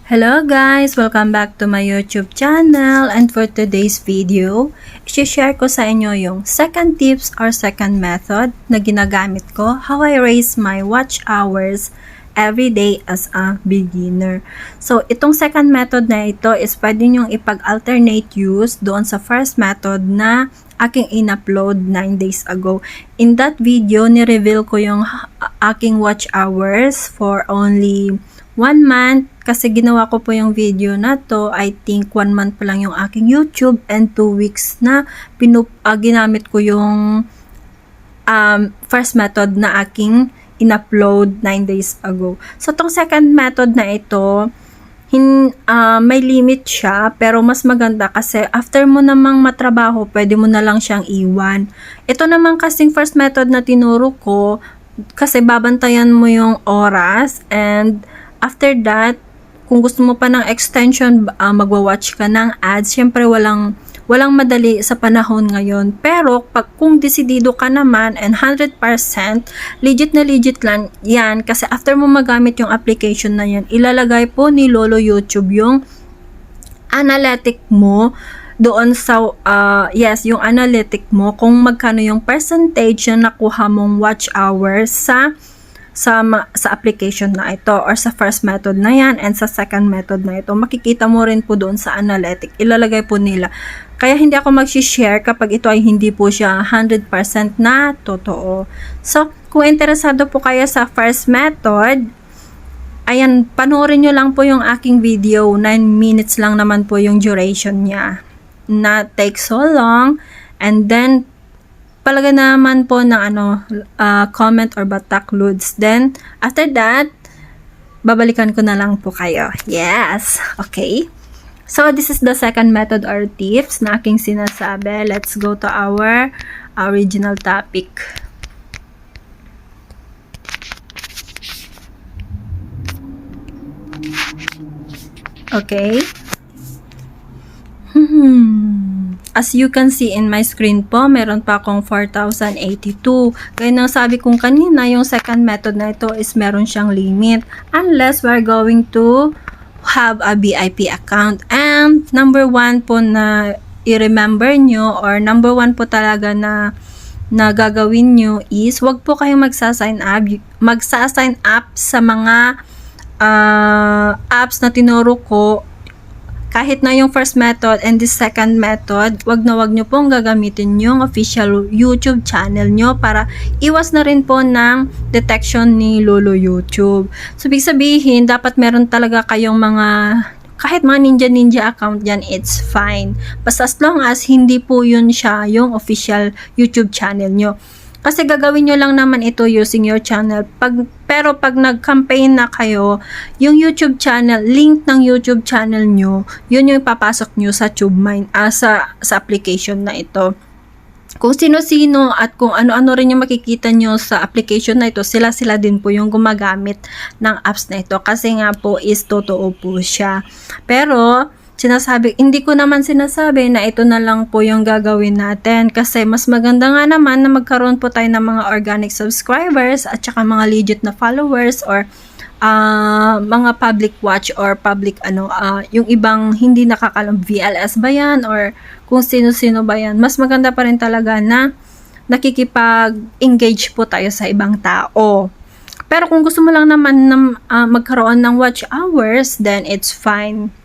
Hello guys! Welcome back to my YouTube channel, and for today's video, i-share ko sa inyo yung second tips or second method na ginagamit ko how I raise my watch hours every day as a beginner. So, itong second method na ito is pwede nyong ipag-alternate use doon sa first method na aking in-upload 9 days ago. In that video, ni-reveal ko yung aking watch hours for only 1 month, kasi ginawa ko po yung video na to, I think 1 month pa lang yung aking YouTube, and 2 weeks na ginamit ko yung first method na aking in-upload 9 days ago. So, tong second method na ito, may limit siya, pero mas maganda kasi after mo namang matrabaho, pwede mo na lang siyang iwan. Ito naman kasing first method na tinuro ko, kasi babantayan mo yung oras, and after that, kung gusto mo pa ng extension, magwa-watch ka ng ads. Syempre, walang madali sa panahon ngayon. Pero, kung desidido ka naman and 100%, legit na legit lang yan. Kasi after mo magamit yung application na yan, ilalagay po ni Lolo YouTube yung analytic mo doon sa, yung analytic mo, kung magkano yung percentage na nakuha mong watch hours sa application na ito or sa first method na yan and sa second method na ito. Makikita mo rin po doon sa analytic. Ilalagay po nila. Kaya hindi ako mag-share kapag ito ay hindi po siya 100% na totoo. So, kung interesado po kayo sa first method, ayan, panoorin nyo lang po yung aking video. 9 minutes lang naman po yung duration niya. Not take so long. And then, palagay naman po ng comment or batak loads. Then, after that, babalikan ko na lang po kayo. Yes! Okay. So, this is the second method or tips na aking sinasabi. Let's go to our original topic. Okay. As you can see in my screen po, meron pa akong 4,082. Kaya nang sabi kong kanina, yung second method na ito is meron siyang limit. Unless we're going to have a VIP account. And number 1 po na i-remember nyo, or number 1 po talaga na gagawin nyo is, wag po kayong magsa-sign up sa mga apps na tinuro ko. Kahit na yung first method and the second method, wag nyo pong gagamitin yung official YouTube channel nyo para iwas na rin po ng detection ni Lolo YouTube. So, ibig sabihin, dapat meron talaga kayong kahit mga ninja account yan, it's fine. Basta as long as hindi po yun siya yung official YouTube channel nyo. Kasi gagawin nyo lang naman ito using your channel. Pero pag nag-campaign na kayo, yung YouTube channel, link ng YouTube channel nyo, yun yung ipapasok nyo sa Tubemine, sa application na ito. Kung sino-sino at kung ano-ano rin yung makikita nyo sa application na ito, sila din po yung gumagamit ng apps na ito. Kasi nga po is totoo po siya. Pero, hindi ko naman sinasabi na ito na lang po yung gagawin natin, kasi mas maganda nga naman na magkaroon po tayo ng mga organic subscribers at saka mga legit na followers or mga public watch or public yung ibang hindi nakakalam, VLS ba yan or kung sino-sino ba yan. Mas maganda pa rin talaga na nakikipag-engage po tayo sa ibang tao. Pero kung gusto mo lang naman na magkaroon ng watch hours, then it's fine.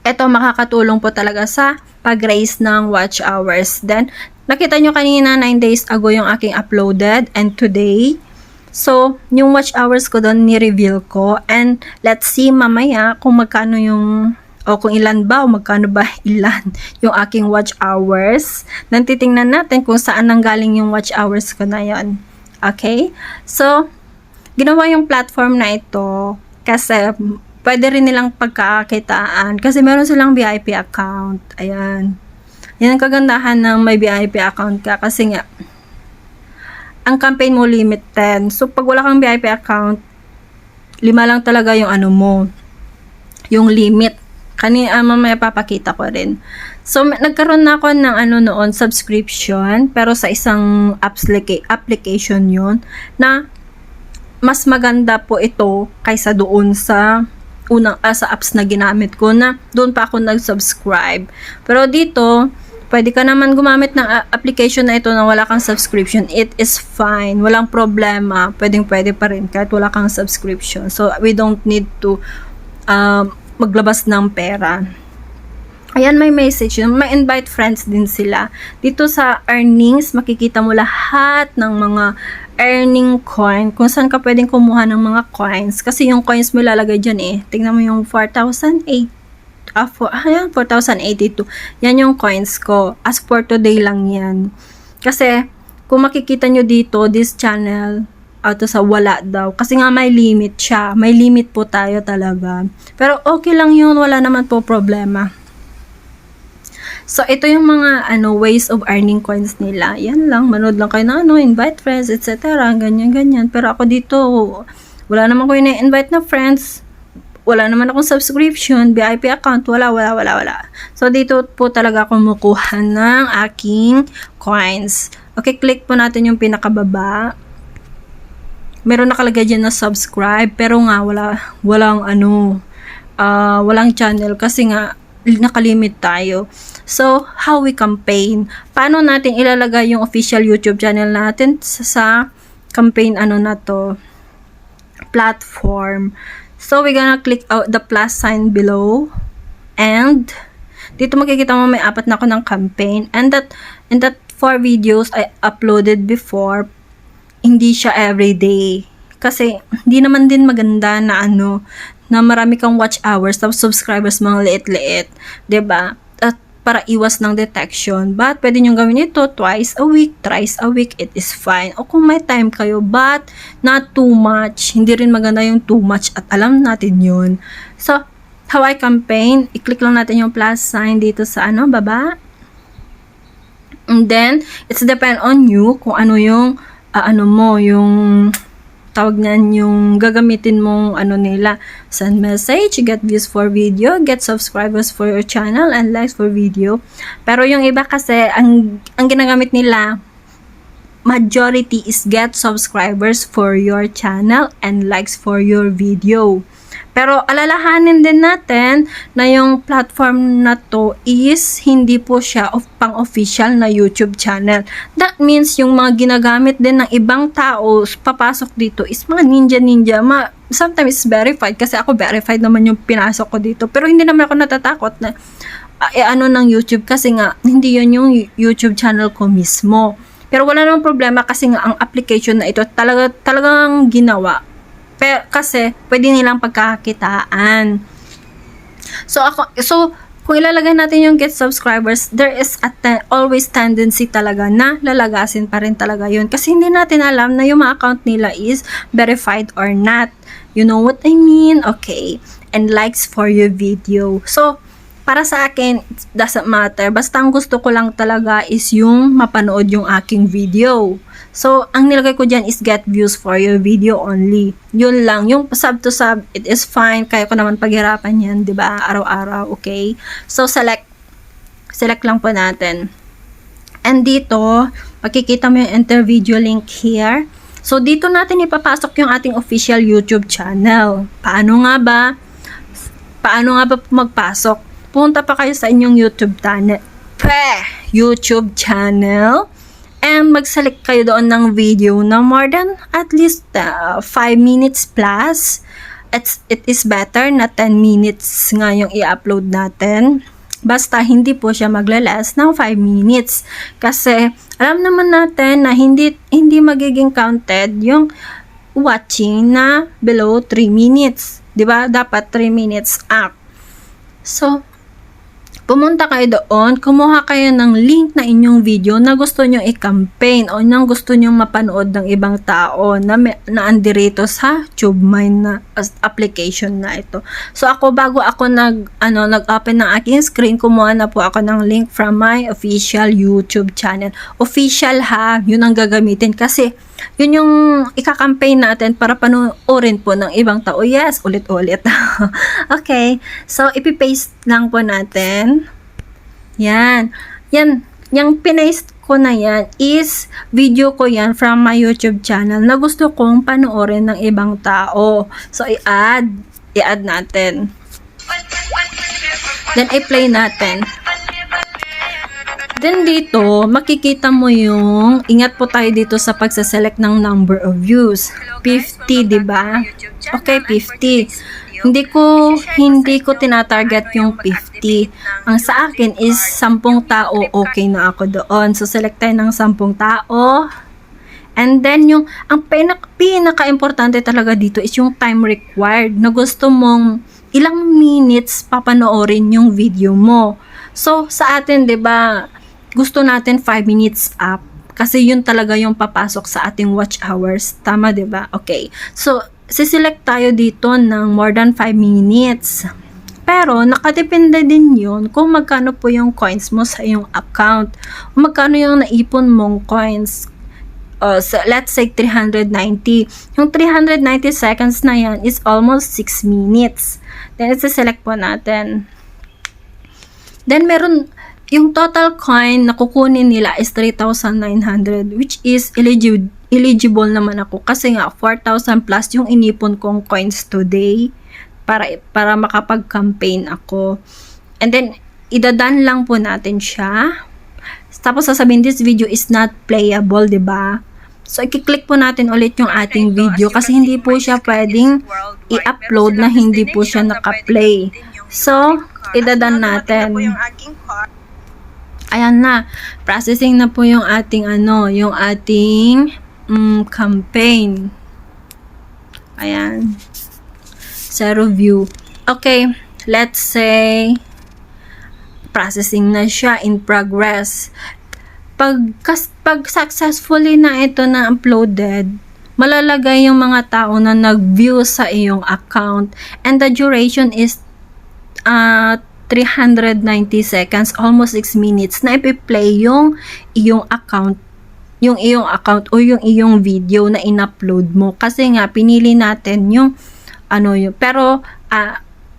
Ito makakatulong po talaga sa pag-raise ng watch hours. Then, nakita nyo kanina 9 days ago yung aking uploaded and today. So, yung watch hours ko doon ni-reveal ko. And let's see mamaya kung magkano kung ilan ba o magkano ba ilan yung aking watch hours. Then, titingnan natin kung saan nanggaling yung watch hours ko na yon. Okay? So, ginawa yung platform na ito kasi pwede rin nilang pagkakakitaan kasi meron silang VIP account. Ayan. Yan ang kagandahan ng may VIP account ka kasi nga ang campaign mo limited. So, pag wala kang VIP account, 5 lang talaga yung yung limit. Mamaya papakita ko rin. So, nagkaroon na ako ng noon, subscription, pero sa isang application yun, na mas maganda po ito kaysa doon sa unang sa apps na ginamit ko na doon pa ako nag-subscribe. Pero dito, pwede ka naman gumamit ng application na ito na wala kang subscription. It is fine. Walang problema. Pwede pa rin kahit wala kang subscription. So, we don't need to maglabas ng pera. Ayan, may message. May invite friends din sila. Dito sa earnings, makikita mo lahat ng mga earning coin. Kung saan ka pwedeng kumuha ng mga coins. Kasi yung coins mo ilalagay dyan eh. Tingnan mo yung 4,082. Yan yung coins ko. As for today lang yan. Kasi, kung makikita nyo dito, this channel, to sa wala daw. Kasi nga may limit siya. May limit po tayo talaga. Pero okay lang yun. Wala naman po problema. So, ito yung mga ways of earning coins nila. Yan lang. Manood lang kayo na invite friends, etc. Ganyan. Pero ako dito, wala naman ko invite na friends. Wala naman akong subscription, VIP account, wala. So, dito po talaga ako kumukuha ng aking coins. Okay, click po natin yung pinakababa. Meron nakalagay dyan na subscribe, pero nga, walang channel kasi nga, nakalimit tayo. So, how we campaign? Paano natin ilalagay yung official YouTube channel natin sa campaign na to? Platform. So, we're gonna click out the plus sign below. And, dito makikita mo may 4 na ako ng campaign. And that 4 videos I uploaded before, hindi siya everyday. Kasi, hindi naman din maganda na na marami kang watch hours, tapos subscribers mga liit-liit. 'Di ba? At para iwas ng detection. But, pwede nyo gawin ito twice a week, thrice a week, it is fine. O kung may time kayo, but not too much. Hindi rin maganda yung too much at alam natin yun. So, how I campaign, i-click lang natin yung plus sign dito sa baba. And then, it's depend on you kung ano yung, yung tawag niyan yung gagamitin mong nila. Send message, get views for video, get subscribers for your channel, and likes for video. Pero yung iba kasi, ang ginagamit nila, majority is get subscribers for your channel and likes for your video. Pero alalahanin din natin na yung platform na to is hindi po siya pang-official na YouTube channel. That means yung mga ginagamit din ng ibang tao papasok dito is mga ninja. Sometimes verified kasi ako verified naman yung pinasok ko dito. Pero hindi naman ako natatakot na ng YouTube kasi nga hindi yun yung YouTube channel ko mismo. Pero wala namang problema kasi nga ang application na ito talagang ginawa. Pero kasi pwede nilang pagkakakitaan. So kung ilalagay natin yung get subscribers, there is always tendency talaga na lalagasin pa rin talaga yun. Kasi hindi natin alam na yung mga account nila is verified or not. You know what I mean? Okay. And likes for your video. So, para sa akin, it doesn't matter. Basta ang gusto ko lang talaga is yung mapanood yung aking video. So, ang nilagay ko dyan is get views for your video only. Yun lang. Yung sub to sub, it is fine. Kaya ko naman paghirapan yan, di ba? Araw-araw, okay? So, select lang po natin. And dito, makikita mo yung enter video link here. So, dito natin ipapasok yung ating official YouTube channel. Paano nga ba magpasok? Punta pa kayo sa inyong YouTube channel and mag-select kayo doon ng video na more than at least 5 minutes plus. It is better na 10 minutes nga yung i-upload natin. Basta hindi po siya maglalas ng 5 minutes. Kasi alam naman natin na hindi magiging counted yung watching na below 3 minutes. 'Di ba? Dapat 3 minutes up. So, pumunta kayo doon, kumuha kayo ng link na inyong video na gusto nyo i-campaign o nang gusto nyo mapanood ng ibang tao na andirito sa Tubemine na application na ito. So, bago ako nag-open ng aking screen, kumuha na po ako ng link from my official YouTube channel. Official ha, yun ang gagamitin kasi yun yung ika-campaign natin para panoorin po ng ibang tao. Yes, ulit-ulit. Okay. So, ipipaste lang po natin. Yan. Yung pinaste ko na yan is video ko yan from my YouTube channel na gusto kong panoorin ng ibang tao. So, i-add. i-add natin. Then, i-play natin. Then, dito, makikita mo yung, ingat po tayo dito sa pagsaselect ng number of views. 50, diba? Okay, 50. Hindi ko tinatarget yung 50. Ang sa akin is 10 tao, okay na ako doon. So, select tayo ng 10 tao. And then, ang pinaka-importante talaga dito is yung time required na gusto mong ilang minutes papanoorin yung video mo. So, sa atin, 'di ba, gusto natin 5 minutes up kasi yun talaga yung papasok sa ating watch hours. Tama, 'di ba? Okay. So, siselect tayo dito ng more than 5 minutes. Pero, nakadepende din yun kung magkano po yung coins mo sa iyong account. O magkano yung naipon mong coins. So, let's say 390. Yung 390 seconds na yan is almost 6 minutes. Then, isi-select po natin. Then, meron, yung total coin na kukunin nila is 3,900, which is eligible naman ako. Kasi nga, 4,000 plus yung inipon kong coins today para makapag-campaign ako. And then, idadan lang po natin siya. Tapos, sasabihin, this video is not playable, diba? So, i-click po natin ulit yung ating video kasi hindi po siya pwedeng i-upload na hindi po siya naka-play. So, idadan natin. Ayan na. Processing na po yung ating yung ating campaign. Ayan. Zero view. Okay. Let's say processing na siya, in progress. Pag successfully na ito na uploaded, malalagay yung mga tao na nag-view sa iyong account, and the duration is 390 seconds, almost 6 minutes na ipi-play yung iyong account o yung iyong video na in-upload mo. Kasi nga pinili natin yung pero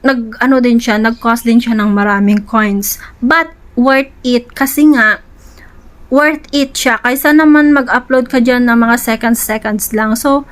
nag-cost din siya ng maraming coins, but worth it kasi nga worth it siya kaysa naman mag-upload ka dyan ng mga seconds lang. So,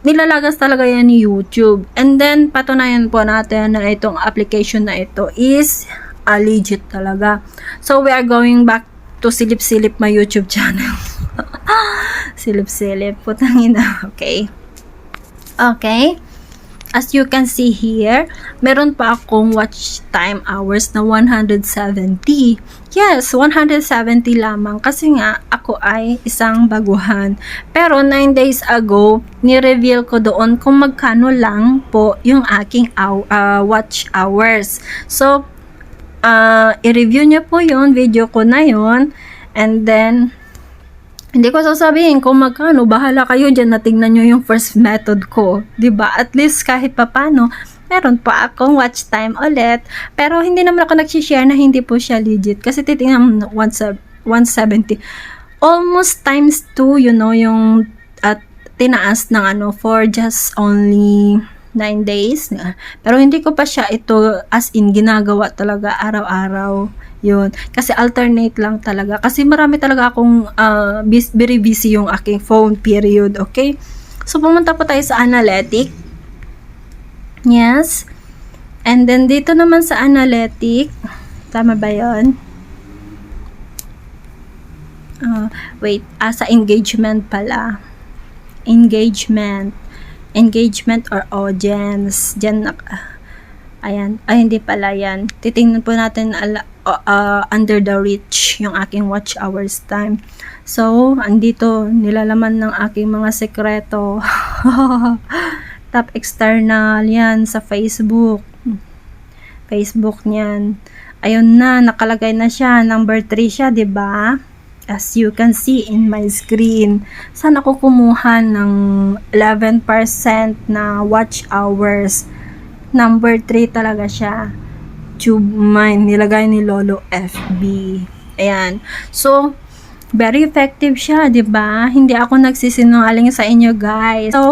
nilalagas talaga yan ni YouTube. And then, patunayan po natin na itong application na ito is legit talaga. So, we are going back to silip-silip my YouTube channel. Silip-silip. Putangin na. Okay. Okay. As you can see here, meron pa akong watch time hours na 170. Yes, 170 lamang kasi nga ako ay isang baguhan. Pero 9 days ago, ni-reveal ko doon kung magkano lang po yung aking watch hours. So, i-review nyo po yun, video ko na yun. And then, hindi ko sasabihin kung magkano, bahala kayo dyan na tingnan nyo yung first method ko. 'Di ba? At least kahit papano, meron pa akong watch time ulit. Pero hindi naman ako nag-share na hindi po siya legit. Kasi titingnan 170. Almost times 2, yung tinaas ng for just only 9 days. Pero hindi ko pa siya ito as in ginagawa talaga araw-araw. Yun. Kasi alternate lang talaga. Kasi marami talaga akong very busy yung aking phone, period. Okay? So, pumunta po tayo sa analytic. Yes. And then, dito naman sa analytic. Tama ba yun? Wait. Sa engagement pala. Engagement or audience. Diyan ayan. Ay, hindi pala yan. Titingnan po natin under the reach yung aking watch hours time. So, andito, nilalaman ng aking mga sekreto. Top external, yan, sa Facebook. Facebook niyan. Ayun na, nakalagay na siya. Number 3 siya, 'di ba? As you can see in my screen. Saan ako kumuha ng 11% na watch hours? Number 3 talaga siya. Tubemine, nilagay ni Lolo FB. Ayan. So, very effective siya, 'di ba? Hindi ako nagsisinungaling sa inyo, guys. So,